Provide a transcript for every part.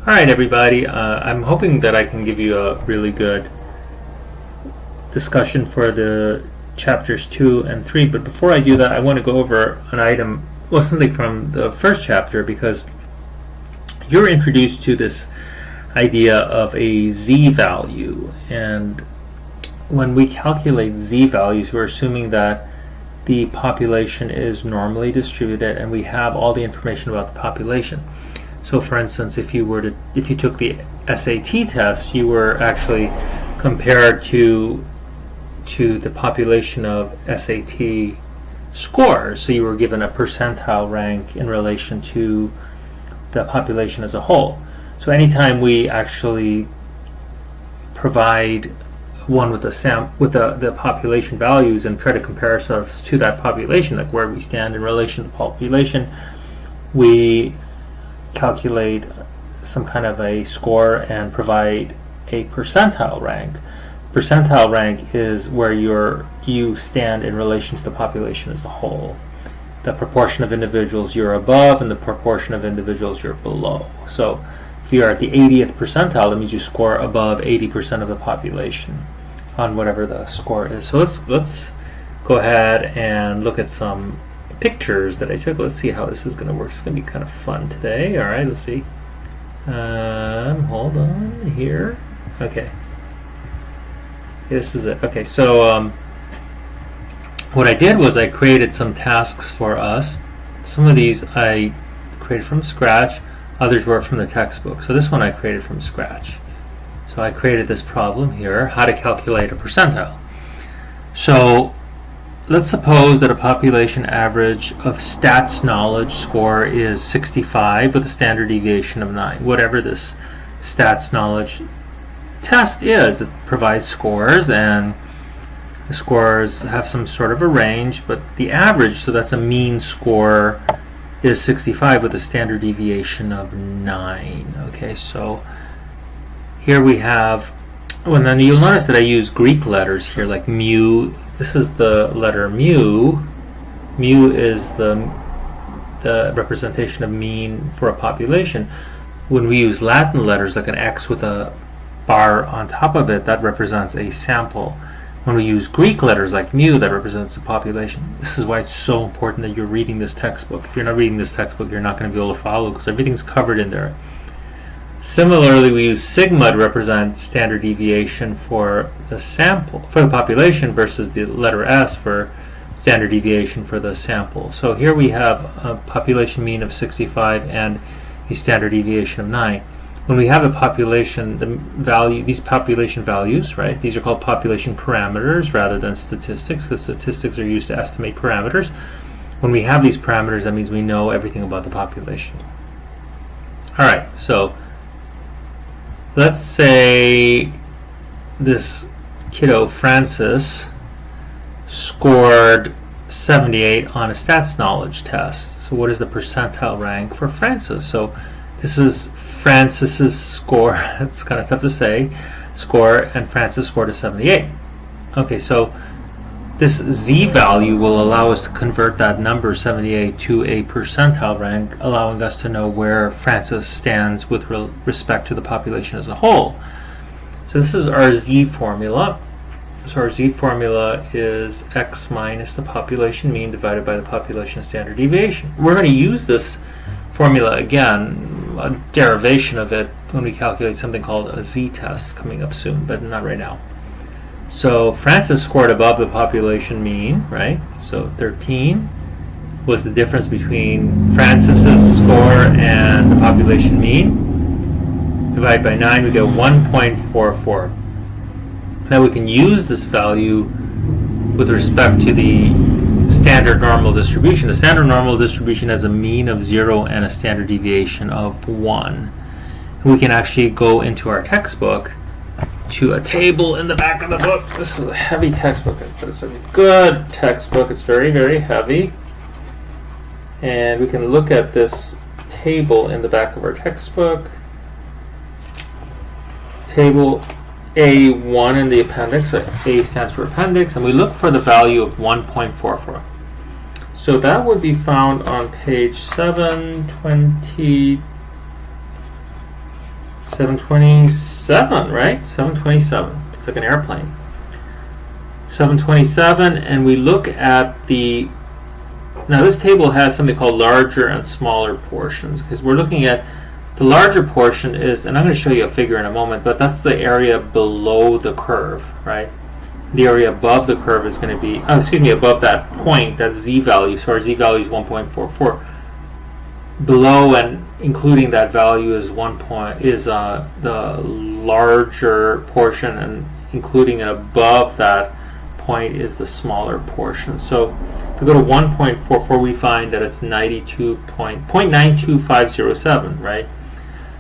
Alright everybody, I'm hoping that I can give you a really good discussion for the chapters 2 and 3, but before I do that I want to go over an item, well, something from the first chapter, because you're introduced to this idea of a z-value, and when we calculate z-values we're assuming that the population is normally distributed and we have all the information about the population. So for instance, if you took the SAT test, you were actually compared to the population of SAT scores. So you were given a percentile rank in relation to the population as a whole. So anytime we actually provide one with the population values and try to compare ourselves to that population, like where we stand in relation to the population, we calculate some kind of a score and provide a percentile rank. Percentile rank is where you stand in relation to the population as a whole. The proportion of individuals you're above and the proportion of individuals you're below. So if you're at the 80th percentile, that means you score above 80% of the population on whatever the score is. So let's go ahead and look at some pictures that I took. Let's see how this is going to work. It's going to be kind of fun today. All right, let's see. Hold on here. Okay. This is it. Okay, so what I did was I created some tasks for us. Some of these I created from scratch. Others were from the textbook. So this one I created from scratch. So I created this problem here, how to calculate a percentile. So let's suppose that a population average of stats knowledge score is 65 with a standard deviation of 9. Whatever this stats knowledge test is, it provides scores, and the scores have some sort of a range, but the average, so that's a mean score, is 65 with a standard deviation of 9. Okay, so here we have, well, then you'll notice that I use Greek letters here, like mu. This is the letter mu. Mu is the representation of mean for a population. When we use Latin letters, like an X with a bar on top of it, that represents a sample. When we use Greek letters like mu, that represents the population. This is why it's so important that you're reading this textbook. If you're not reading this textbook, you're not going to be able to follow, because everything's covered in there. Similarly, we use sigma to represent standard deviation for the sample, for the population, versus the letter S for standard deviation for the sample. So here we have a population mean of 65 and a standard deviation of 9. When we have the population, these population values, right? These are called population parameters rather than statistics, because statistics are used to estimate parameters. When we have these parameters, that means we know everything about the population. All right, so let's say this kiddo, Francis, scored 78 on a stats knowledge test. So what is the percentile rank for Francis? So this is Francis's score. It's kind of tough to say. Score, and Francis scored a 78. Okay, so this z-value will allow us to convert that number 78 to a percentile rank, allowing us to know where Francis stands with respect to the population as a whole. So this is our z formula. So our z formula is x minus the population mean divided by the population standard deviation. We're going to use this formula again, a derivation of it, when we calculate something called a z-test coming up soon, but not right now. So Francis scored above the population mean, right? So 13 was the difference between Francis's score and the population mean. Divide by 9, we get 1.44. Now we can use this value with respect to the standard normal distribution. The standard normal distribution has a mean of 0 and a standard deviation of 1. We can actually go into our textbook to a table in the back of the book. This is a heavy textbook, but it's a good textbook. It's very, very heavy. And we can look at this table in the back of our textbook. Table A1 in the appendix. So A stands for appendix, and we look for the value of 1.44. So that would be found on page 720. 727, right? 727. It's like an airplane. 727, and we look at the... Now this table has something called larger and smaller portions, because we're looking at the larger portion is, and I'm going to show you a figure in a moment, but that's the area below the curve, right? The area above the curve is going to be, above that point, that z value. So our z value is 1.44. Below and including that value is the larger portion, and including it above that point is the smaller portion. So if we go to 1.44, we find that it's 0.92507, right?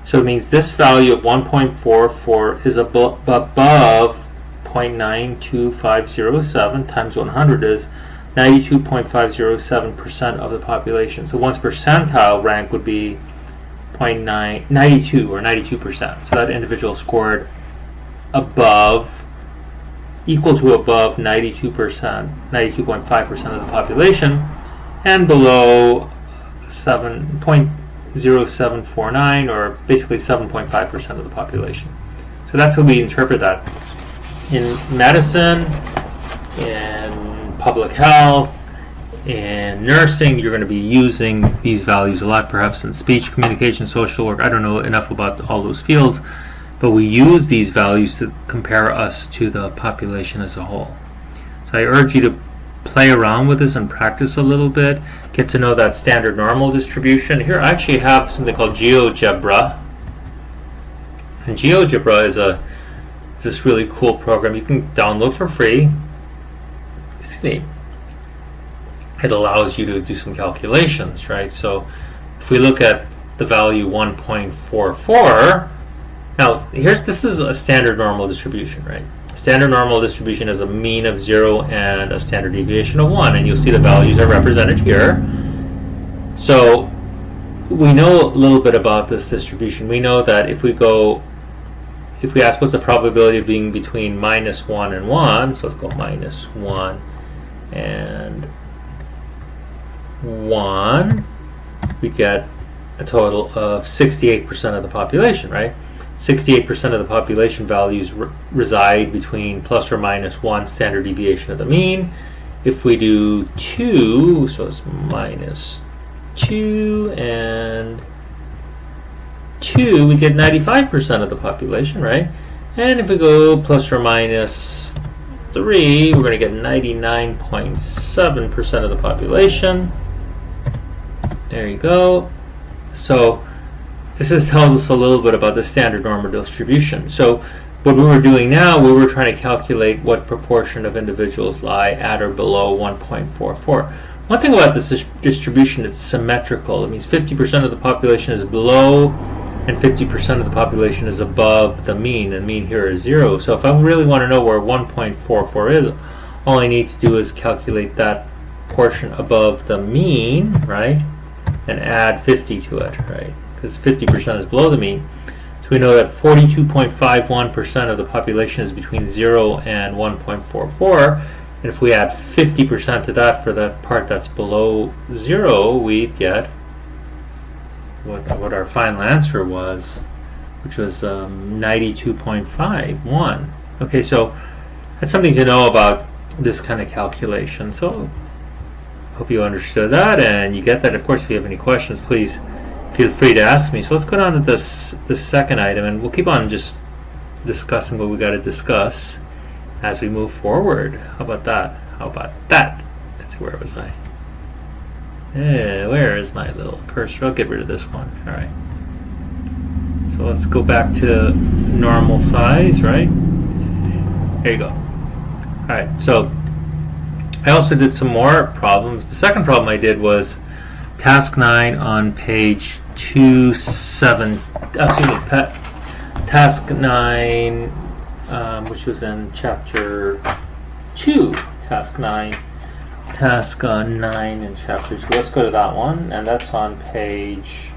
So it means this value of 1.44 is above 0.92507 times 100 is 92.507% of the population. So one's percentile rank would be 0.92 or 92%. So that individual scored equal to above 92%, 92.5% of the population, and below 0.0749, or basically 7.5% of the population. So that's how we interpret that. In medicine, in public health, in nursing, you're going to be using these values a lot, perhaps in speech, communication, social work. I don't know enough about all those fields, but we use these values to compare us to the population as a whole. So I urge you to play around with this and practice a little bit, get to know that standard normal distribution. Here I actually have something called GeoGebra. And GeoGebra is this really cool program you can download for free. Excuse me. It allows you to do some calculations, right? So if we look at the value 1.44, now this is a standard normal distribution, right? Standard normal distribution is a mean of 0 and a standard deviation of 1, and you'll see the values are represented here. So we know a little bit about this distribution. We know that if we ask what's the probability of being between -1 and 1, so let's go -1 and 1, we get a total of 68% of the population, right? 68% of the population values reside between plus or minus 1 standard deviation of the mean. If we do 2, so it's -2 and 2, we get 95% of the population, right? And if we go plus or minus 3, we're going to get 99.7% of the population. There you go. So this just tells us a little bit about the standard normal distribution. So what we were doing now, we were trying to calculate what proportion of individuals lie at or below 1.44. One thing about this distribution, it's symmetrical. It means 50% of the population is below and 50% of the population is above the mean, and mean here is 0. So if I really want to know where 1.44 is, all I need to do is calculate that portion above the mean, right, and add 50 to it, right, because 50% is below the mean. So we know that 42.51% of the population is between 0 and 1.44, and if we add 50% to that for that part that's below 0, we get what our final answer was, which was 92.51. Okay, so that's something to know about this kind of calculation. So hope you understood that and you get that. Of course, if you have any questions, please feel free to ask me. So let's go down to this second item, and we'll keep on just discussing what we got to discuss as we move forward. How about that? Let's see, where was I? Where is my little cursor? I'll get rid of this one. All right. So let's go back to normal size, right? There you go. All right. So I also did some more problems. The second problem I did was task 9 on page 27. Task 9, which was in chapter 2. Task 9 in chapter 2. Let's go to that one, and that's on page...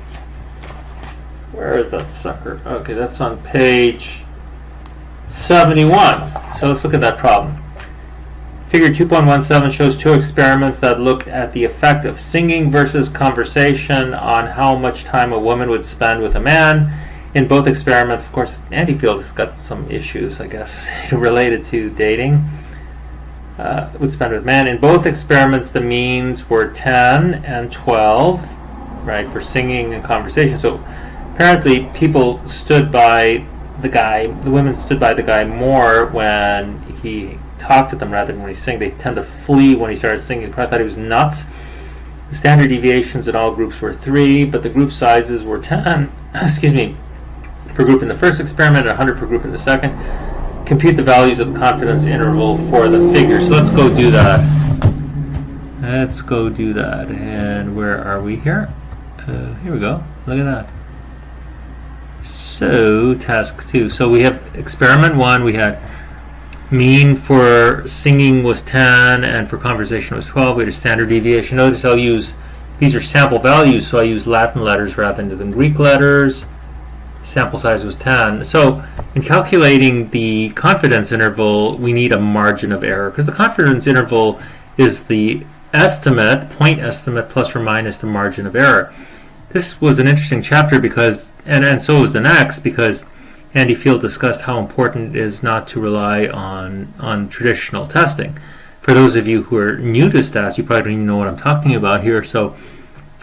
Where is that sucker? Okay, that's on page 71. So let's look at that problem. Figure 2.17 shows 2 experiments that looked at the effect of singing versus conversation on how much time a woman would spend with a man In both experiments, of course, Andy Field has got some issues, I guess, related to dating. Would spend with men. In both experiments, the means were 10 and 12, right, for singing and conversation. So apparently people stood by the guy, the women stood by the guy more when he talked to them rather than when he sang. They tend to flee when he started singing. They probably thought he was nuts. The standard deviations in all groups were 3, but the group sizes were 10, excuse me, per group in the first experiment and 100 per group in the second. Compute the values of the confidence interval for the figure. So let's go do that. Let's go do that. And where are we here? Here we go. Look at that. So task 2. So we have experiment 1. We had mean for singing was 10 and for conversation was 12. We had a standard deviation. Notice I'll use, these are sample values, so I use Latin letters rather than Greek letters. Sample size was 10. So in calculating the confidence interval, we need a margin of error, because the confidence interval is the estimate, point estimate, plus or minus the margin of error. This was an interesting chapter because, and so was the next, because Andy Field discussed how important it is not to rely on traditional testing. For those of you who are new to stats, you probably don't even know what I'm talking about here. So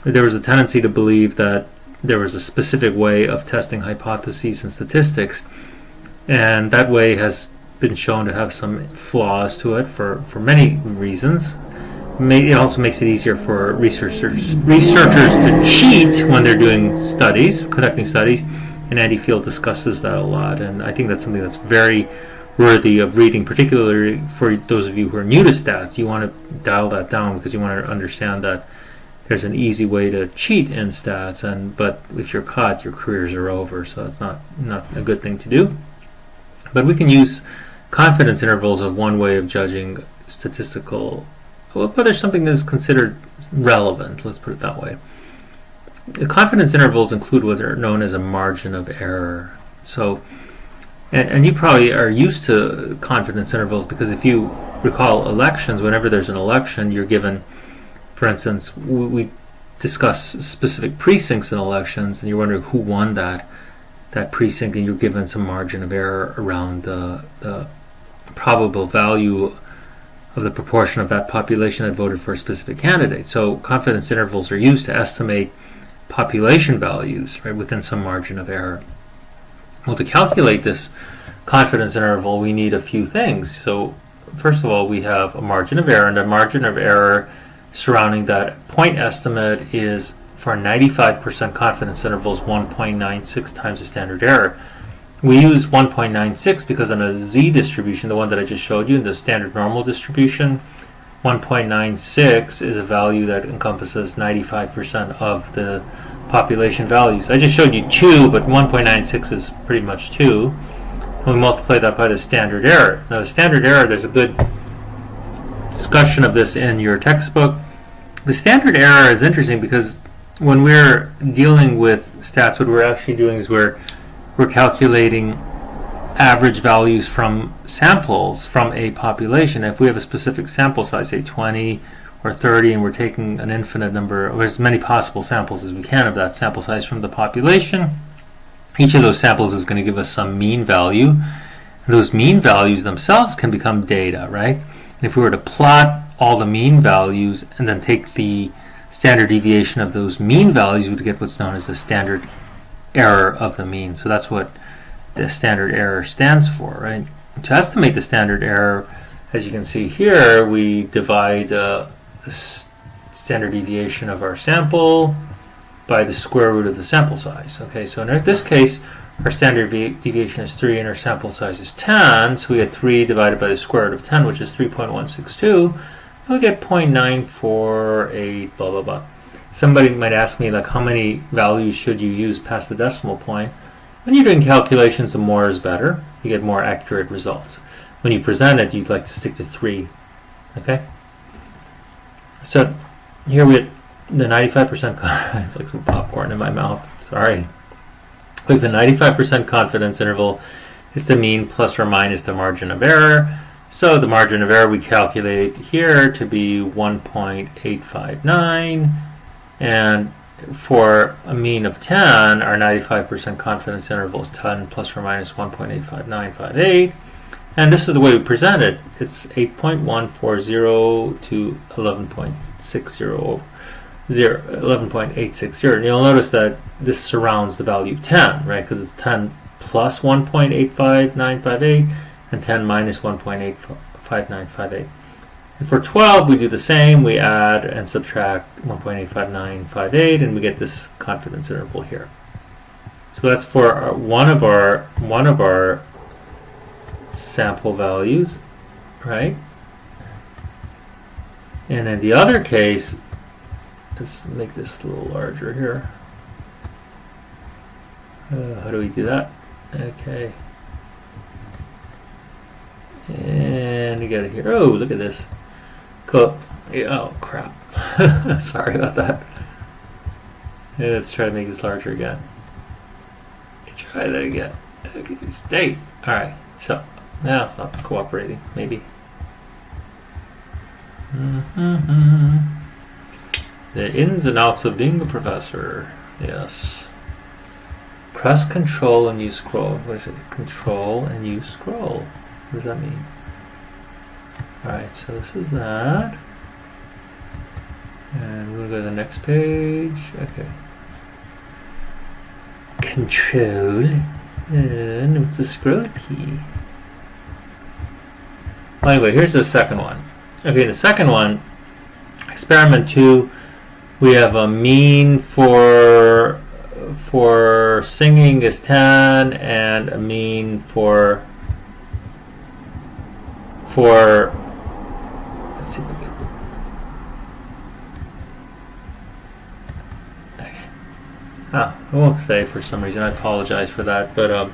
there was a tendency to believe that there was a specific way of testing hypotheses and statistics, and that way has been shown to have some flaws to it for many reasons. It also makes it easier for researchers to cheat when they're doing studies, conducting studies, and Andy Field discusses that a lot, and I think that's something that's very worthy of reading, particularly for those of you who are new to stats. You want to dial that down because you want to understand that there's an easy way to cheat in stats, but if you're caught, your careers are over, so that's not a good thing to do. But we can use confidence intervals as one way of judging statistical, whether something is considered relevant, let's put it that way. The confidence intervals include what are known as a margin of error. So, and you probably are used to confidence intervals because if you recall elections, whenever there's an election, you're given, for instance, we discuss specific precincts in elections, and you're wondering who won that precinct, and you're given some margin of error around the probable value of the proportion of that population that voted for a specific candidate. So confidence intervals are used to estimate population values, right, within some margin of error. Well, to calculate this confidence interval, we need a few things. So first of all, we have a margin of error, and the margin of error surrounding that point estimate is, for a 95% confidence interval, is 1.96 times the standard error. We use 1.96 because on a z distribution, the one that I just showed you, in the standard normal distribution, 1.96 is a value that encompasses 95% of the population values. I just showed you 2, but 1.96 is pretty much 2. And we multiply that by the standard error. Now the standard error, there's a good discussion of this in your textbook. The standard error is interesting because when we're dealing with stats, what we're actually doing is we're calculating average values from samples from a population. If we have a specific sample size, say 20 or 30, and we're taking an infinite number, or as many possible samples as we can of that sample size from the population, each of those samples is going to give us some mean value. And those mean values themselves can become data, right? And if we were to plot all the mean values and then take the standard deviation of those mean values, we'd get what's known as the standard error of the mean. So that's what the standard error stands for, right? To estimate the standard error, as you can see here, we divide the standard deviation of our sample by the square root of the sample size. Okay, so in this case, our standard deviation is 3 and our sample size is 10, so we get 3 divided by the square root of 10, which is 3.162, and we get 0.948, blah, blah, blah. Somebody might ask me, like, how many values should you use past the decimal point? When you're doing calculations, the more is better. You get more accurate results. When you present it, you'd like to stick to 3. Okay? So here we have the 95%, I have like some popcorn in my mouth, sorry. With the 95% confidence interval, it's the mean plus or minus the margin of error. So the margin of error we calculate here to be 1.859, and for a mean of 10, our 95% confidence interval is 10 plus or minus 1.85958. And this is the way we present it. It's 8.140 to 11.860. And you'll notice that this surrounds the value 10, right? Because it's 10 plus 1.85958 and 10 minus 1.85958. And for 12, we do the same. We add and subtract 1.85958, and we get this confidence interval here. So that's for one of our sample values, right? And in the other case, let's make this a little larger here. How do we do that? Okay. And you got it here. Oh, look at this. Cool. Oh, crap. Sorry about that. Yeah, let's try to make this larger again. Try that again. Okay, stay. Alright, so now it's not cooperating, maybe. The ins and outs of being a professor. Yes. Press Control and you scroll. What is it? Control and you scroll. What does that mean? Alright, so this is that. And we'll go to the next page. Okay. Control. And what's the scroll key? Well, anyway, here's the second one. Okay, the second one, experiment 2, we have a mean for singing is 10 and a mean for let's see if we can. It won't stay for some reason. I apologize for that. But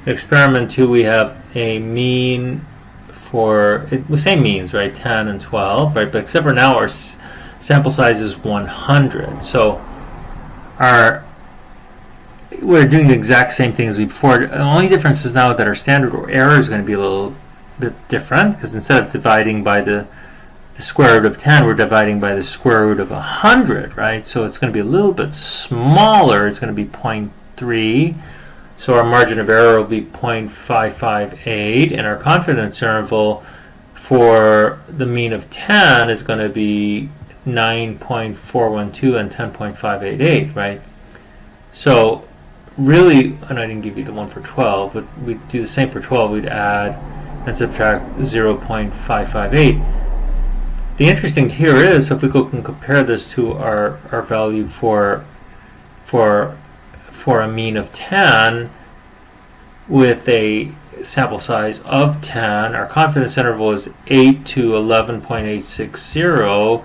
experiment 2, we have a mean for the same means, right? 10 and 12, right? But except for now our sample size is 100. So we're doing the exact same thing as we before. The only difference is now that our standard error is going to be a little bit different, because instead of dividing by the square root of 10, we're dividing by the square root of 100, right? So it's going to be a little bit smaller. It's going to be 0.3. So our margin of error will be 0.558, and our confidence interval for the mean of 10 is going to be 9.412 and 10.588, right? So really, and I didn't give you the one for 12, but we'd do the same for 12. We'd add and subtract 0.558. The interesting here is, if we can compare this to our value for a mean of 10 with a sample size of 10, our confidence interval is 8 to 11.860,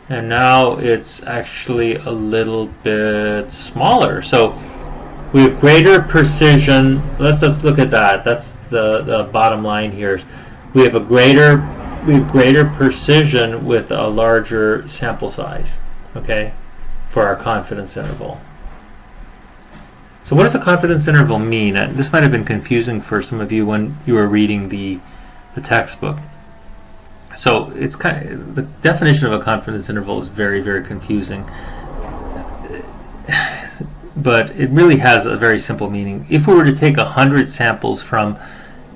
and now it's actually a little bit smaller. So we have greater precision. Let's look at that. That's the bottom line here. We have greater precision with a larger sample size, okay, for our confidence interval. So what does a confidence interval mean? This might have been confusing for some of you when you were reading the textbook. So it's the definition of a confidence interval is very, very confusing. But it really has a very simple meaning. If we were to take 100 samples from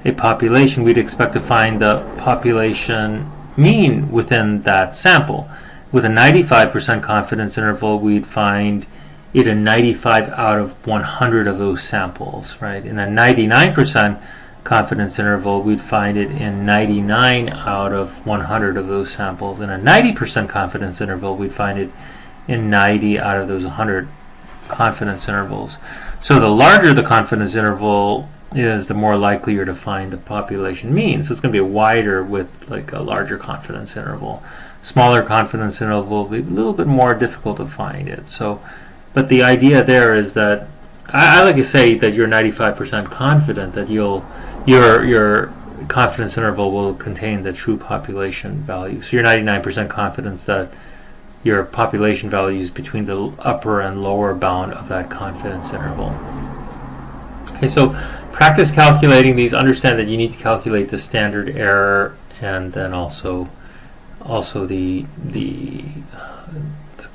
a population, we'd expect to find the population mean within that sample. With a 95% confidence interval, we'd find it in 95 out of 100 of those samples, right? In a 99% confidence interval, we'd find it in 99 out of 100 of those samples. In a 90% confidence interval, we'd find it in 90 out of those 100 confidence intervals. So the larger the confidence interval is, the more likely you're to find the population mean. So it's going to be wider with like a larger confidence interval. Smaller confidence interval will be a little bit more difficult to find it. So, but the idea there is that I like to say that you're 95% confident that your confidence interval will contain the true population value. So you're 99% confident that your population value is between the upper and lower bound of that confidence interval. Okay, so practice calculating these. Understand that you need to calculate the standard error and then also the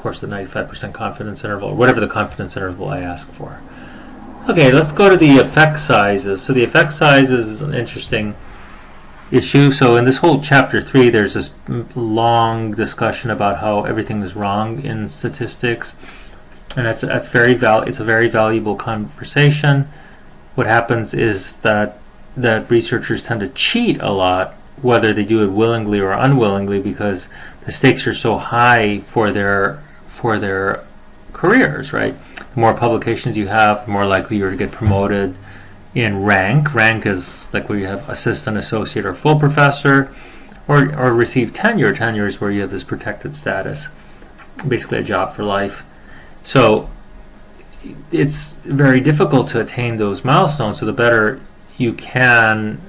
course, the 95% confidence interval, or whatever the confidence interval I ask for. Okay, let's go to the effect sizes. So the effect sizes is an interesting issue. So in this whole chapter 3, there's this long discussion about how everything is wrong in statistics, and it's a very valuable conversation. What happens is that researchers tend to cheat a lot, whether they do it willingly or unwillingly, because the stakes are so high for their careers, right? The more publications you have, the more likely you're to get promoted in rank. Rank is like where you have assistant, associate, or full professor, or receive tenure. Tenure is where you have this protected status, basically a job for life. So it's very difficult to attain those milestones. So the better you can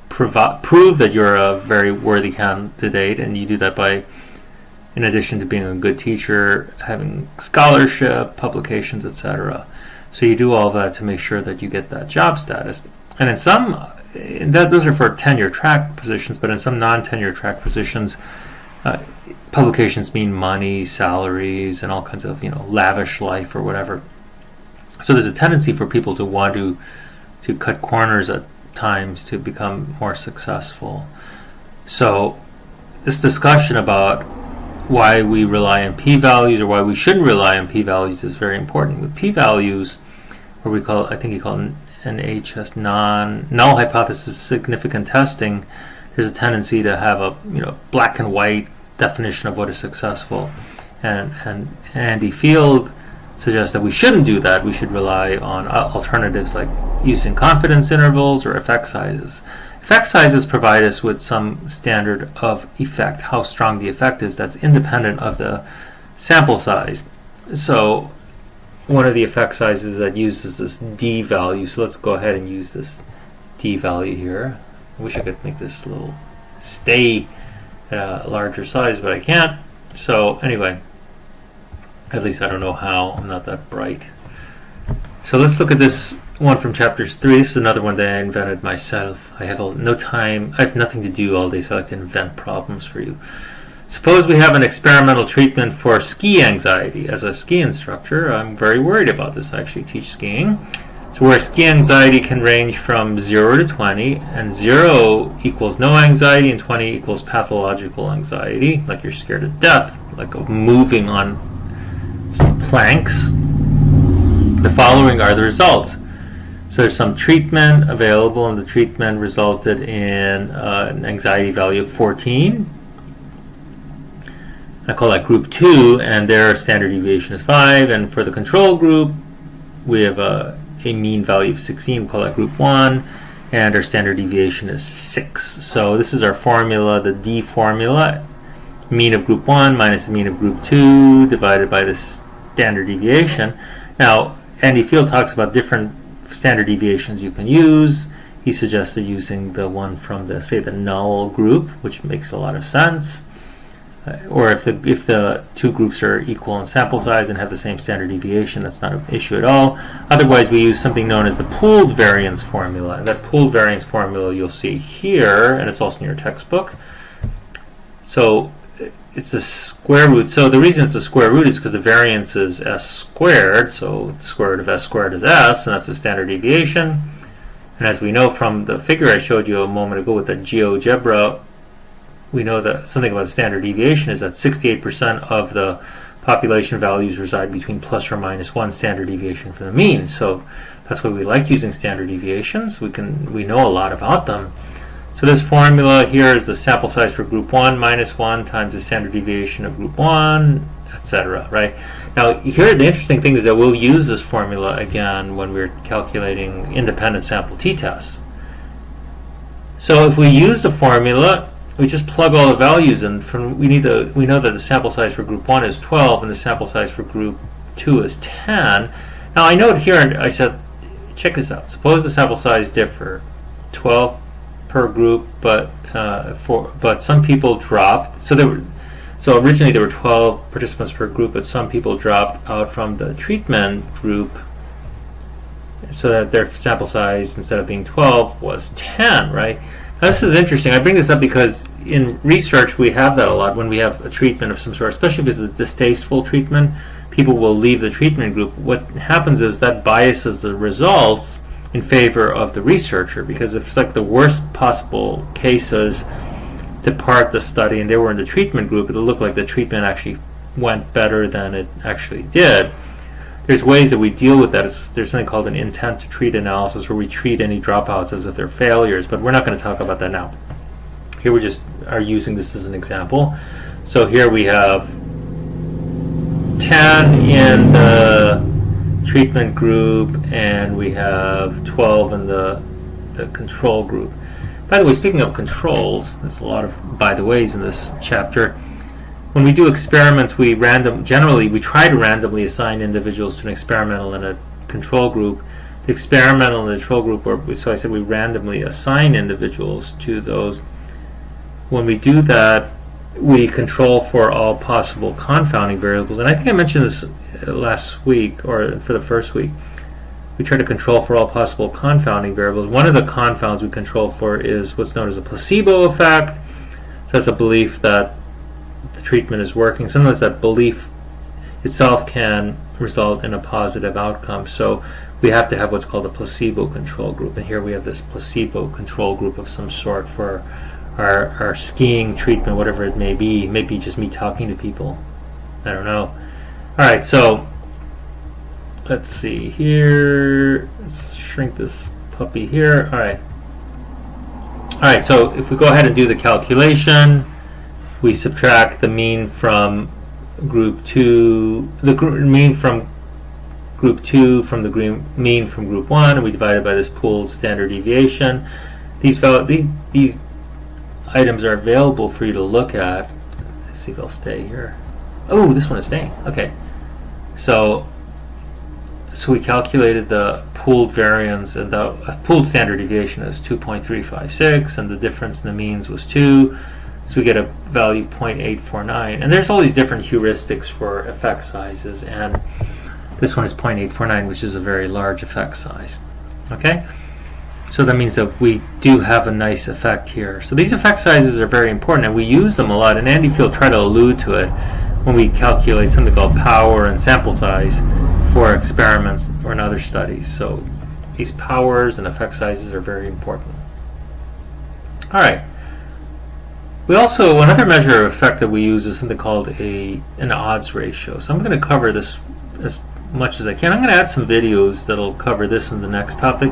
prove that you're a very worthy candidate, and you do that by, in addition to being a good teacher, having scholarship, publications, etc. So you do all that to make sure that you get that job status. And in some, those are for tenure track positions, but in some non-tenure track positions, publications mean money, salaries, and all kinds of lavish life or whatever. So there's a tendency for people to want to cut corners at times to become more successful. So this discussion about why we rely on p-values, or why we shouldn't rely on p-values, is very important. With p-values, or I think you call NHS, null hypothesis significant testing, there's a tendency to have a black and white definition of what is successful, and Andy Field suggests that we shouldn't do that. We should rely on alternatives like using confidence intervals or effect sizes. Effect sizes provide us with some standard of effect, how strong the effect is, that's independent of the sample size. So one of the effect sizes that uses this d value, so let's go ahead and use this d value here. I wish I could make this little stay at a larger size, but I can't. So anyway, at least I don't know how, I'm not that bright. So let's look at this one from chapter 3. This is another one that I invented myself. I have no time, I have nothing to do all day, so I like to invent problems for you. Suppose we have an experimental treatment for ski anxiety. As a ski instructor, I'm very worried about this. I actually teach skiing. So where ski anxiety can range from 0 to 20, and 0 equals no anxiety, and 20 equals pathological anxiety, like you're scared to death, like of moving on some planks. The following are the results. So there's some treatment available, and the treatment resulted in an anxiety value of 14. I call that group 2, and their standard deviation is 5. And for the control group, we have a mean value of 16. We call that group 1, and our standard deviation is 6. So this is our formula, the D formula. Mean of group 1 minus the mean of group 2 divided by the standard deviation. Now, Andy Field talks about different standard deviations you can use. He suggested using the one from the null group, which makes a lot of sense. Or if the two groups are equal in sample size and have the same standard deviation, that's not an issue at all. Otherwise, we use something known as the pooled variance formula. And that pooled variance formula you'll see here, and it's also in your textbook. So it's the square root. So the reason it's the square root is because the variance is s squared. So the square root of s squared is s, and that's the standard deviation. And as we know from the figure I showed you a moment ago with the GeoGebra, we know that something about standard deviation is that 68% of the population values reside between plus or minus 1 standard deviation from the mean. So that's why we like using standard deviations. We know a lot about them. So this formula here is the sample size for group 1 minus 1 times the standard deviation of group 1, etc. Right? Now here the interesting thing is that we'll use this formula again when we're calculating independent sample t-tests. So if we use the formula, we just plug all the values in. We know that the sample size for group 1 is 12 and the sample size for group 2 is 10. Now I note here, and I said, check this out. Suppose the sample size differ 12 per group, but some people dropped. So originally there were 12 participants per group, but some people dropped out from the treatment group, so that their sample size instead of being 12 was 10. Right? Now, this is interesting. I bring this up because in research we have that a lot when we have a treatment of some sort, especially if it's a distasteful treatment. People will leave the treatment group. What happens is that biases the results in favor of the researcher, because if it's like the worst possible cases depart the study and they were in the treatment group, it'll look like the treatment actually went better than it actually did. There's ways that we deal with that. There's something called an intent to treat analysis, where we treat any dropouts as if they're failures, but we're not going to talk about that now. Here we just are using this as an example. So here we have 10 in the treatment group and we have 12 in the control group. By the way, speaking of controls, there's a lot of by the ways in this chapter. When we do experiments, generally we try to randomly assign individuals to an experimental and a control group. The experimental and the control group, so I said we randomly assign individuals to those. When we do that, we control for all possible confounding variables. And I think I mentioned this last week, or for the first week. We try to control for all possible confounding variables. One of the confounds we control for is what's known as a placebo effect. So that's a belief that the treatment is working. Sometimes that belief itself can result in a positive outcome. So we have to have what's called a placebo control group. And here we have this placebo control group of some sort for our skiing treatment, whatever it may be. Maybe just me talking to people. I don't know. Alright, so let's see here. Let's shrink this puppy here. Alright, so if we go ahead and do the calculation, we subtract the mean from group 2, mean from group 2 from the mean from group 1, and we divide it by this pooled standard deviation. These items are available for you to look at. Let's see if they'll stay here. Oh, this one is staying. Okay. So we calculated the pooled variance, and the pooled standard deviation is 2.356, and the difference in the means was 2. So we get a value of 0.849. And there's all these different heuristics for effect sizes, and this one is 0.849, which is a very large effect size. Okay? So that means that we do have a nice effect here. So these effect sizes are very important, and we use them a lot. And Andy Field tried to allude to it when we calculate something called power and sample size for experiments or in other studies. So these powers and effect sizes are very important. All right. We also, another measure of effect that we use is something called an odds ratio. So I'm going to cover this as much as I can. I'm going to add some videos that'll cover this in the next topic.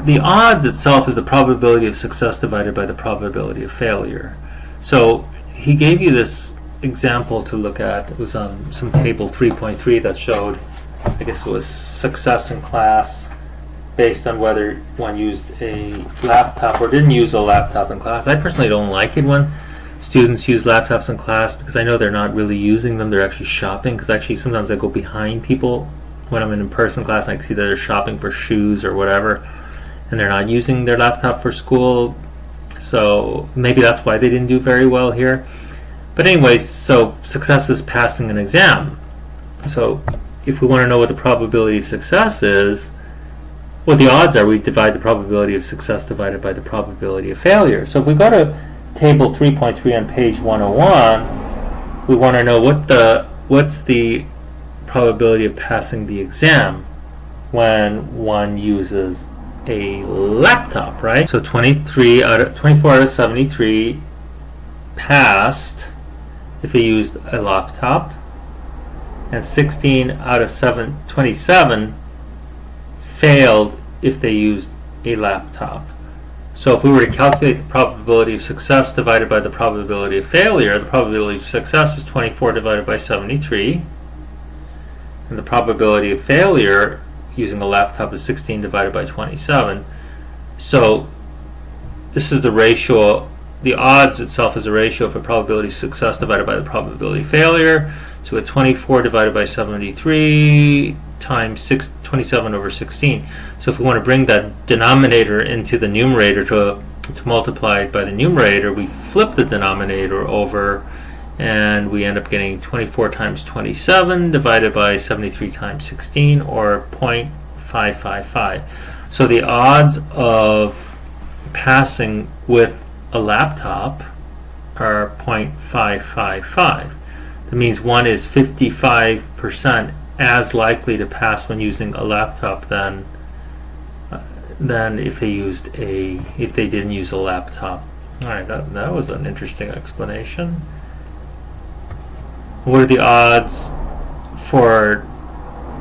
The odds itself is the probability of success divided by the probability of failure. So he gave you this example to look at. It was on some table 3.3 that showed, I guess it was success in class based on whether one used a laptop or didn't use a laptop in class. I personally don't like it when students use laptops in class, because I know they're not really using them, they're actually shopping. Because actually sometimes I go behind people when I'm in in-person class and I see that they're shopping for shoes or whatever, and they're not using their laptop for school. So maybe that's why they didn't do very well here. But anyways, so success is passing an exam. So if we want to know what the probability of success is, what the odds are, we divide the probability of success divided by the probability of failure. So if we go to table 3.3 on page 101, we want to know what's the probability of passing the exam when one uses a laptop, right? So 24 out of 73 passed if they used a laptop, and 16 out of 27 failed if they used a laptop. So if we were to calculate the probability of success divided by the probability of failure, the probability of success is 24 divided by 73, and the probability of failure using a laptop is 16 divided by 27. So this is the ratio. The odds itself is a ratio for probability of success divided by the probability of failure. So at 24 divided by 73 times 27 over 16. So if we want to bring that denominator into the numerator to multiply it by the numerator, we flip the denominator over, and we end up getting 24 times 27 divided by 73 times 16, or 0.555. So the odds of passing with a laptop are 0.555. That means one is 55% as likely to pass when using a laptop than if they didn't use a laptop. All right, that was an interesting explanation. What are the odds for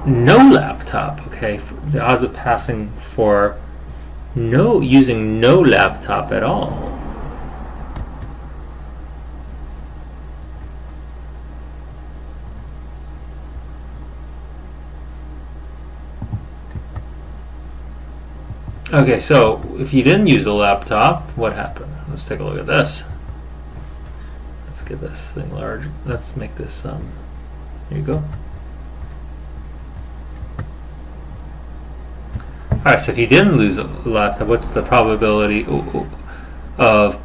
no laptop? Okay, the odds of passing for using no laptop at all. Okay, so if you didn't use a laptop, what happened? Let's take a look at this. Let's get this thing large. Let's make this, here you go. Alright, so if you didn't lose a laptop, what's the probability of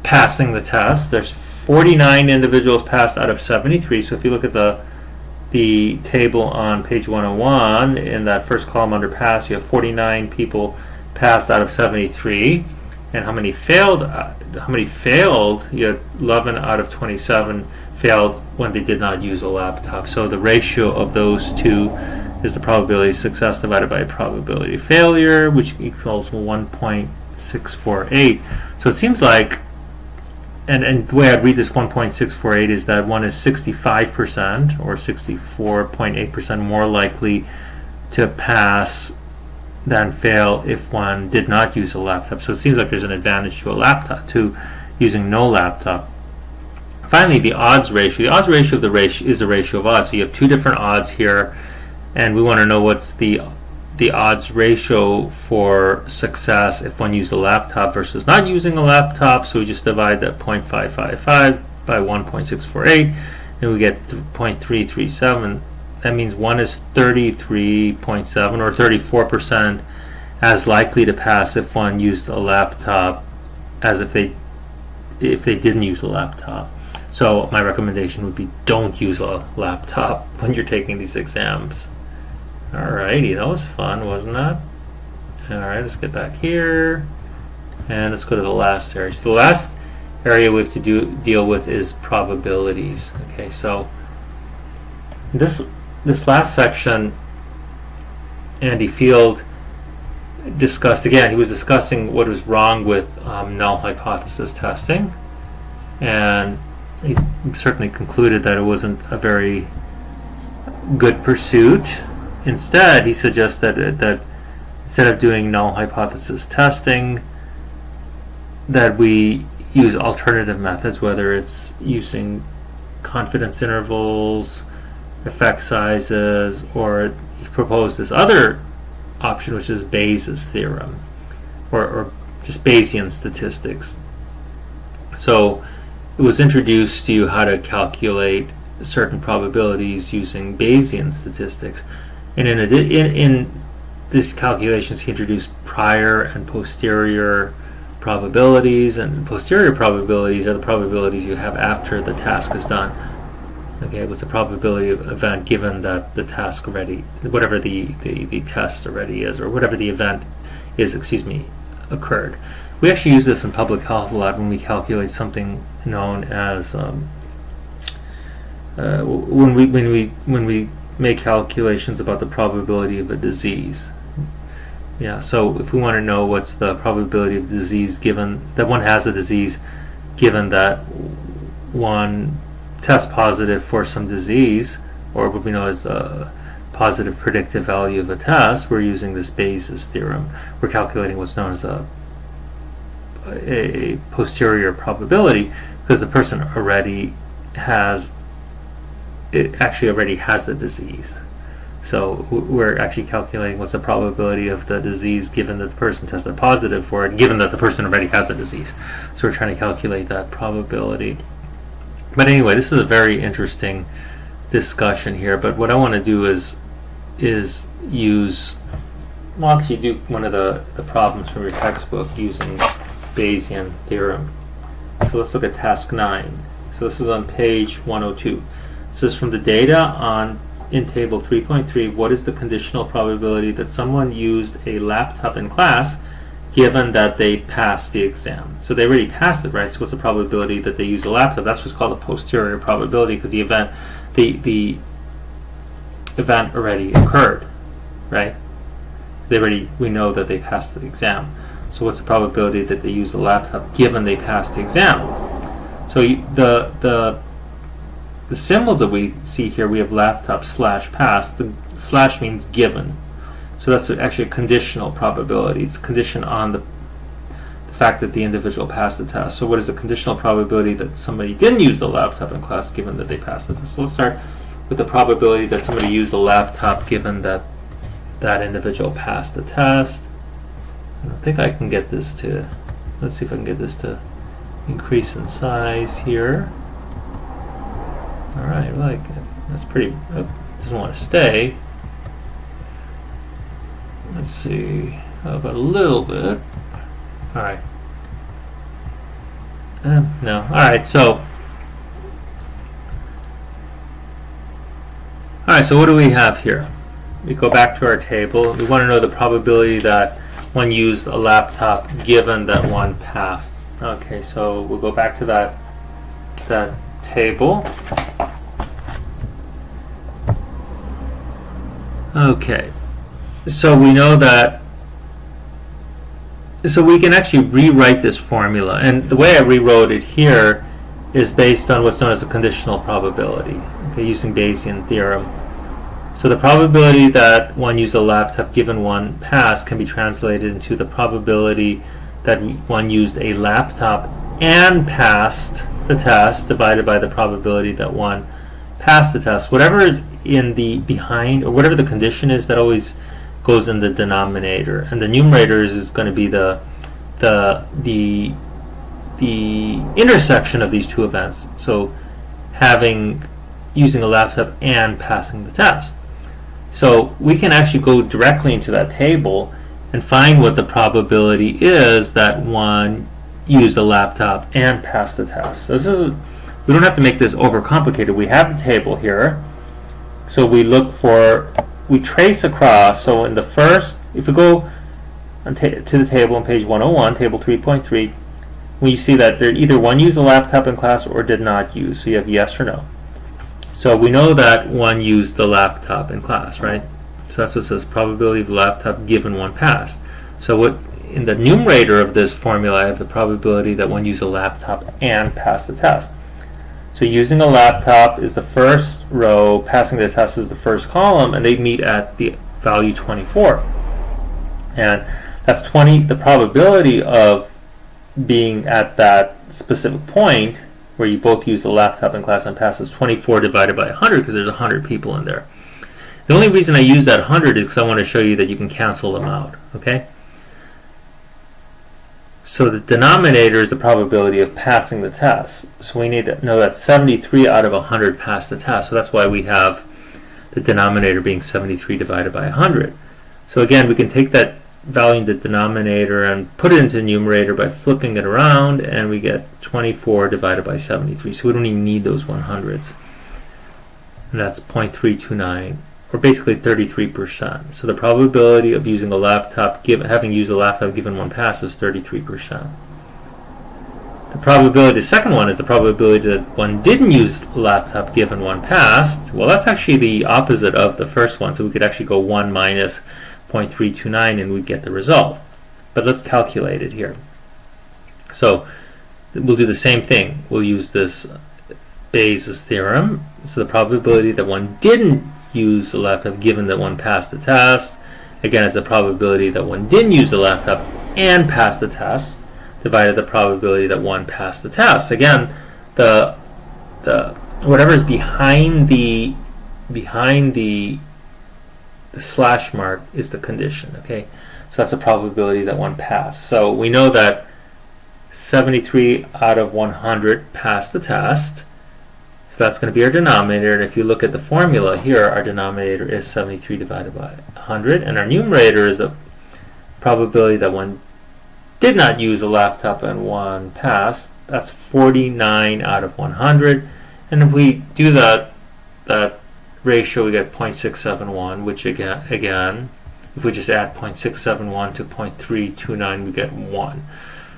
passing the test? There's 49 individuals passed out of 73, so if you look at the table on page 101, in that first column under pass, you have 49 people passed out of 73, and how many failed? You had 11 out of 27 failed when they did not use a laptop. So the ratio of those two is the probability of success divided by probability of failure, which equals 1.648. So it seems like, and the way I'd read this 1.648 is that one is 65% or 64.8% more likely to pass than fail if one did not use a laptop. So it seems like there's an advantage to a laptop, to using no laptop. Finally, the odds ratio. The odds ratio of is the ratio of odds. So you have two different odds here, and we want to know what's the odds ratio for success if one used a laptop versus not using a laptop. So we just divide that 0.555 by 1.648, and we get 0.337. That means one is 33.7 or 34% as likely to pass if one used a laptop as if they didn't use a laptop. So my recommendation would be don't use a laptop when you're taking these exams. Alrighty, that was fun, wasn't that? Alright, let's get back here and let's go to the last area. So the last area we have to deal with is probabilities. Okay, so this last section, Andy Field discussed, again, he was discussing what was wrong with null hypothesis testing, and he certainly concluded that it wasn't a very good pursuit. Instead, he suggested that instead of doing null hypothesis testing, that we use alternative methods, whether it's using confidence intervals, effect sizes, or he proposed this other option, which is Bayes' theorem, or just Bayesian statistics. So it was introduced to you how to calculate certain probabilities using Bayesian statistics, and in these calculations he introduced prior and posterior probabilities, and posterior probabilities are the probabilities you have after the task is done. Okay, what's the probability of event given that the task already, whatever the test already is, or whatever the event is, occurred. We actually use this in public health a lot when we calculate something known as when we make calculations about the probability of a disease. Yeah, so if we want to know what's the probability of disease given that one has a disease, given that one test positive for some disease, or what we know as the positive predictive value of a test, we're using this Bayes' theorem. We're calculating what's known as a posterior probability, because the person already has the disease. So we're actually calculating what's the probability of the disease given that the person tested positive for it, given that the person already has the disease. So we're trying to calculate that probability. But anyway, this is a very interesting discussion here. But what I want to do is do one of the problems from your textbook using Bayesian theorem. So let's look at task 9. So this is on page 102. This is from the data in table 3.3. What is the conditional probability that someone used a laptop in class given that they pass the exam. So they already passed it, right? So what's the probability that they use a laptop? That's what's called a posterior probability, because the event already occurred, right? We know that they passed the exam. So what's the probability that they use the laptop given they passed the exam? So the symbols that we see here, we have laptop slash pass. The slash means given. So that's actually a conditional probability. It's conditioned on the fact that the individual passed the test. So what is the conditional probability that somebody didn't use the laptop in class given that they passed the test? So let's start with the probability that somebody used a laptop given that that individual passed the test. And I think I can get this to, let's see if I can get this to increase in size here. Alright, like that's pretty, doesn't want to stay. Let's see, how about a little bit? Alright. No, alright, so what do we have here? We go back to our table. We want to know the probability that one used a laptop given that one passed. Okay, so we'll go back to that table. Okay, so we know that, so we can actually rewrite this formula, and the way I rewrote it here is based on what's known as a conditional probability, okay, using Bayesian theorem. So the probability that one used a laptop given one passed can be translated into the probability that one used a laptop and passed the test divided by the probability that one passed the test. Whatever is in the behind, or whatever the condition is, that always goes in the denominator, and the numerator is going to be the intersection of these two events. So using a laptop and passing the test. So we can actually go directly into that table and find what the probability is that one used a laptop and passed the test. So we don't have to make this overcomplicated. We have the table here. So we trace across. So in the first, if we go to the table on page 101, table 3.3, we see that there either one used a laptop in class or did not use. So you have yes or no. So we know that one used the laptop in class, right? So that's what it says, probability of the laptop given one passed. So what in the numerator of this formula, I have the probability that one used a laptop and passed the test. So using a laptop is the first row, passing the test is the first column, and they meet at the value 24. And that's the probability of being at that specific point where you both use the laptop in class and pass is 24 divided by 100, because there's 100 people in there. The only reason I use that 100 is because I want to show you that you can cancel them out, okay? So the denominator is the probability of passing the test. So we need to know that 73 out of 100 passed the test. So that's why we have the denominator being 73 divided by 100. So again, we can take that value in the denominator and put it into the numerator by flipping it around, and we get 24 divided by 73. So we don't even need those 100s. And that's 0.329, or basically 33%. So the probability of using a laptop, having used a laptop given one pass, is 33%. The second one is the probability that one didn't use a laptop given one passed. Well, that's actually the opposite of the first one, so we could actually go 1 minus 0.329 and we get the result. But let's calculate it here. So we'll do the same thing. We'll use this Bayes' theorem. So the probability that one didn't use the laptop given that one passed the test, again, is the probability that one didn't use the laptop and passed the test, divided the probability that one passed the test. Again, the whatever is behind the slash mark is the condition, okay? So that's the probability that one passed. So we know that 73 out of 100 passed the test. So that's going to be our denominator. And if you look at the formula here, our denominator is 73 divided by 100. And our numerator is the probability that one did not use a laptop and one passed. That's 49 out of 100. And if we do that ratio, we get 0.671, which again, if we just add 0.671 to 0.329, we get 1.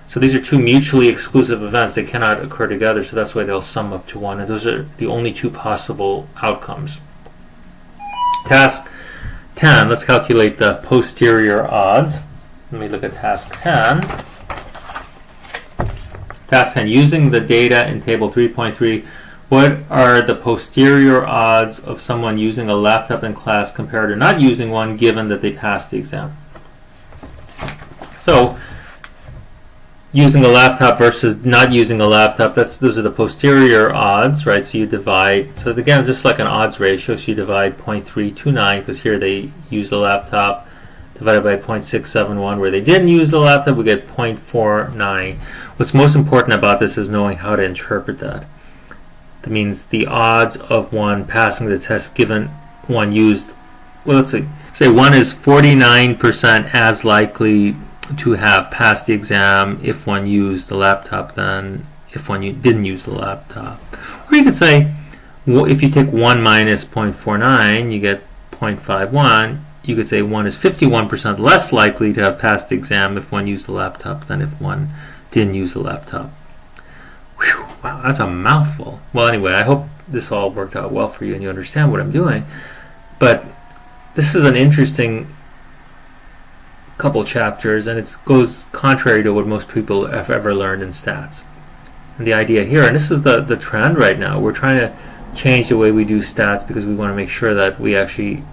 So these are two mutually exclusive events. They cannot occur together, so that's why they'll sum up to 1. And those are the only two possible outcomes. Task 10, let's calculate the posterior odds. Let me look at task 10. Task 10, using the data in table 3.3, what are the posterior odds of someone using a laptop in class compared to not using one, given that they passed the exam? So, using a laptop versus not using a laptop, those are the posterior odds, right? So you divide, so again, just like an odds ratio, so you divide 0.329, because here they used the laptop, divided by 0.671, where they didn't use the laptop, we get 0.49. What's most important about this is knowing how to interpret that. That means the odds of one passing the test given one used, well, let's say one is 49% as likely to have passed the exam if one used the laptop than if one didn't use the laptop. Or you could say, if you take 1 minus 0.49, you get 0.51. You could say 1 is 51% less likely to have passed the exam if one used the laptop than if one didn't use the laptop. Whew, wow, that's a mouthful. Well, anyway, I hope this all worked out well for you and you understand what I'm doing. But this is an interesting couple chapters, and it goes contrary to what most people have ever learned in stats. And the idea here, and this is the trend right now, we're trying to change the way we do stats because we want to make sure that we actually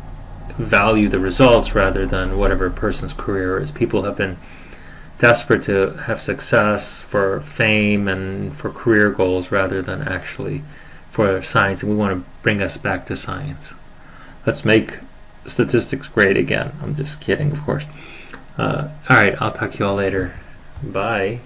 value the results rather than whatever a person's career is. People have been desperate to have success for fame and for career goals rather than actually for science, and we want to bring us back to science. Let's make statistics great again. I'm just kidding, of course. Alright, I'll talk to you all later. Bye.